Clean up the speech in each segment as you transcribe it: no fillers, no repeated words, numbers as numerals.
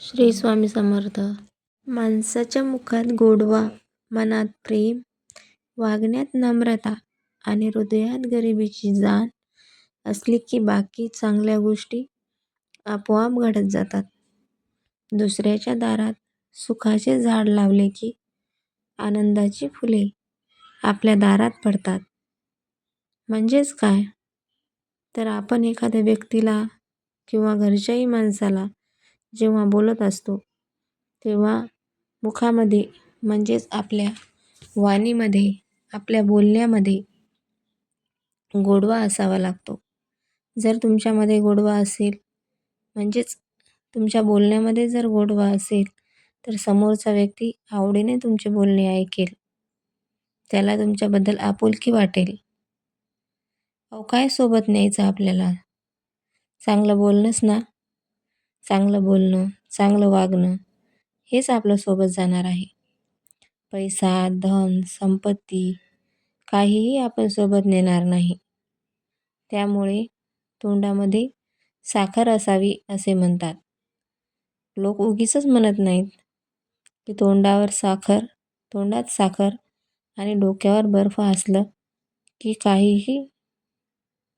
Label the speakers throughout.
Speaker 1: श्री स्वामी समर्थ. माणसाच्या मुखात गोडवा, मनात प्रेम, वागण्यात नम्रता आणि हृदयात गरिबीची जाण असली की बाकी चांगल्या गोष्टी आपोआप घडत जातात. दुसऱ्याच्या दारात सुखाचे झाड लावले की आनंदाची फुले आपल्या दारात पडतात. म्हणजेच काय? तर आपण एखाद्या व्यक्तीला किंवा घरच्याही माणसाला जेव्हा बोलत असतो तेव्हा मुखामध्ये म्हणजेच आपल्या वाणीमध्ये, आपल्या बोलण्यामध्ये गोडवा असावा लागतो. जर तुमच्यामध्ये गोडवा असेल, म्हणजेच तुमच्या बोलण्यामध्ये जर गोडवा असेल, तर समोरचा व्यक्ती आवडीने तुमचे बोलणे ऐकेल. त्याला तुमच्याबद्दल आपुलकी वाटेल. काय सोबत न्यायचं आपल्याला? चांगलं बोलणंच ना. चांगलं बोलणं, चांगलं वागणं हेच आपलं सोबत जाणार आहे. पैसा, धन, संपत्ती काहीही आपण सोबत नेणार नाही. त्यामुळे तोंडामध्ये साखर असावी असे म्हणतात. लोक उगीचच म्हणत नाहीत की तोंडात साखर आणि डोक्यावर बर्फ असलं की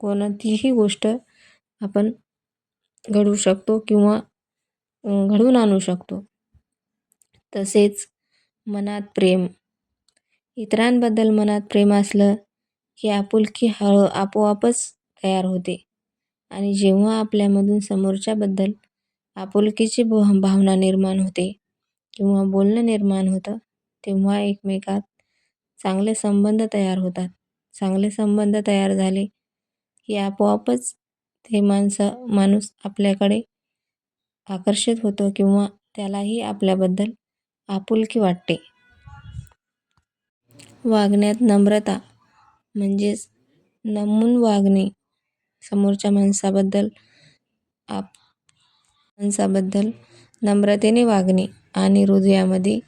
Speaker 1: कोणतीही गोष्ट आपण घडवू शकतो किंवा घडवून आणू शकतो. तसेच मनात प्रेम, इतरांबद्दल मनात प्रेम असलं की आपुलकी आपोआपच तयार होते. आणि जेव्हा आपल्यामधून समोरच्याबद्दल आपुलकीची भावना निर्माण होते किंवा बोलणं निर्माण होतं, तेव्हा एकमेकात चांगले संबंध तयार होतात. चांगले संबंध तयार झाले की आपोआपच ते माणूस आपल्याकडे आकर्षित होतो किंवा त्यालाही आपल्याबद्दल आपुलकी वाटते. वागण्यात नम्रता म्हणजेच नमून वागणे, समोरच्या माणसाबद्दल नम्रतेने वागणे आणि हृदयामध्ये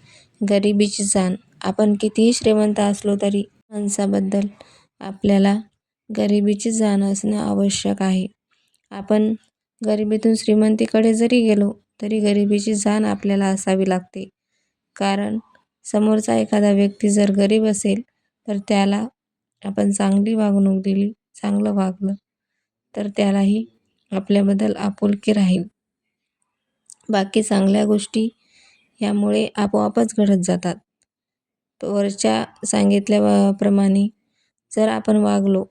Speaker 1: गरिबीची जाण. आपण कितीही श्रीमंत असलो तरी माणसाबद्दल आपल्याला गरिबीची जाण असणं आवश्यक आहे. आपण गरिबीतून श्रीमंतीकडे जरी गेलो तरी गरिबीची जाण आपल्याला असावी लागते. कारण समोरचा एखादा व्यक्ती जर गरीब असेल तर त्याला आपण चांगली वागणूक दिली, चांगलं वागलं तर त्यालाही आपल्याबद्दल आपुलकी राहील. बाकी चांगल्या गोष्टी यामुळे आपोआपच घडत जातात. वरच्या सांगितल्याप्रमाणे जर आपण वागलो,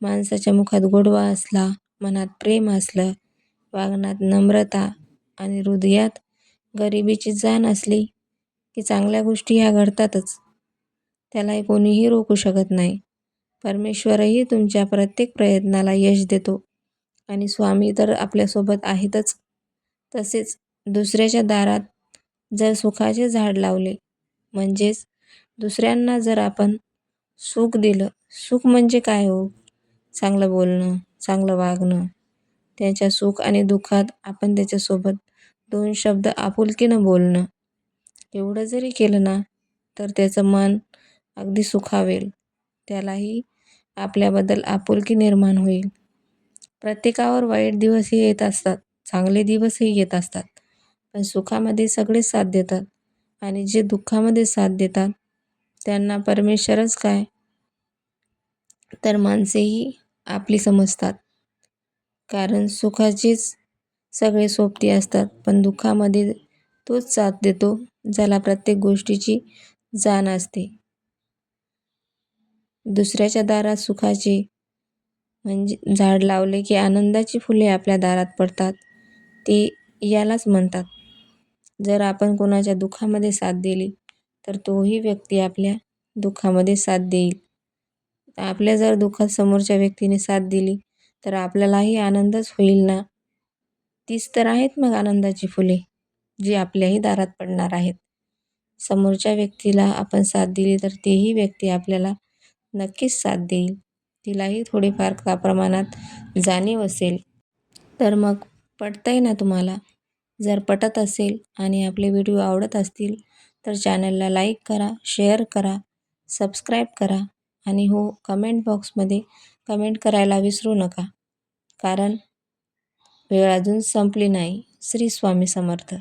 Speaker 1: माणसाच्या मुखात गोडवा असला, मनात प्रेम असलं, वागण्यात नम्रता आणि हृदयात गरिबीची जाण असली की चांगल्या गोष्टी ह्या घडतातच. त्याला कोणीही रोखू शकत नाही. परमेश्वरही तुमच्या प्रत्येक प्रयत्नाला यश देतो आणि स्वामी तर आपल्यासोबत आहेतच. तसेच दुसऱ्याच्या दारात जर सुखाचे झाड लावले, म्हणजेच दुसऱ्यांना जर आपण सुख दिलं, सुख म्हणजे काय हो? चांगलं बोलणं, चांगलं वागणं. त्याच्या सुख आणि दुःखात आपण त्याच्यासोबत 2 शब्द आपुलकीनं बोलणं. एवढं जरी केलं ना तर त्याचं मन अगदी सुखावेल. त्यालाही आपल्याबद्दल आपुलकी निर्माण होईल. प्रत्येकावर वाईट दिवसही येत असतात, चांगले दिवसही येत असतात. पण सुखामध्ये सगळे साथ देतात आणि जे दुःखामध्ये साथ देतात त्यांना परमेश्वरच काय तर माणसेही आपली समजतात. कारण सुखाचीच सगळे सोबती असतात, पण दुःखामध्ये तोच साथ देतो ज्याला प्रत्येक गोष्टीची जाण असते. दुसऱ्याच्या दारात सुखाचे म्हणजे झाड लावले की आनंदाची फुले आपल्या दारात पडतात, ते यालाच म्हणतात. जर आपण कोणाच्या दुःखामध्ये साथ दिली तर तोही व्यक्ती आपल्या दुःखामध्ये साथ देईल. आपल्या जर दुःखात समोरच्या व्यक्तीने साथ दिली तर आपल्यालाही आनंदच होईल ना. तीच तर आहेत मग आनंदाची फुले जी आपल्याही दारात पडणार आहेत. समोरच्या व्यक्तीला आपण साथ दिली तर तेही व्यक्ती आपल्याला नक्कीच साथ देईल. तिलाही थोडीफार का प्रमाणात जाणीव असेल. तर मग पटतंय ना तुम्हाला? जर पटत असेल आणि आपले व्हिडिओ आवडत असतील तर चॅनलला लाईक करा, शेअर करा, सबस्क्राईब करा आणि हो, कमेंट बॉक्समध्ये कमेंट करायला विसरू नका. कारण वेळ अजून संपली नाही. श्री स्वामी समर्थ.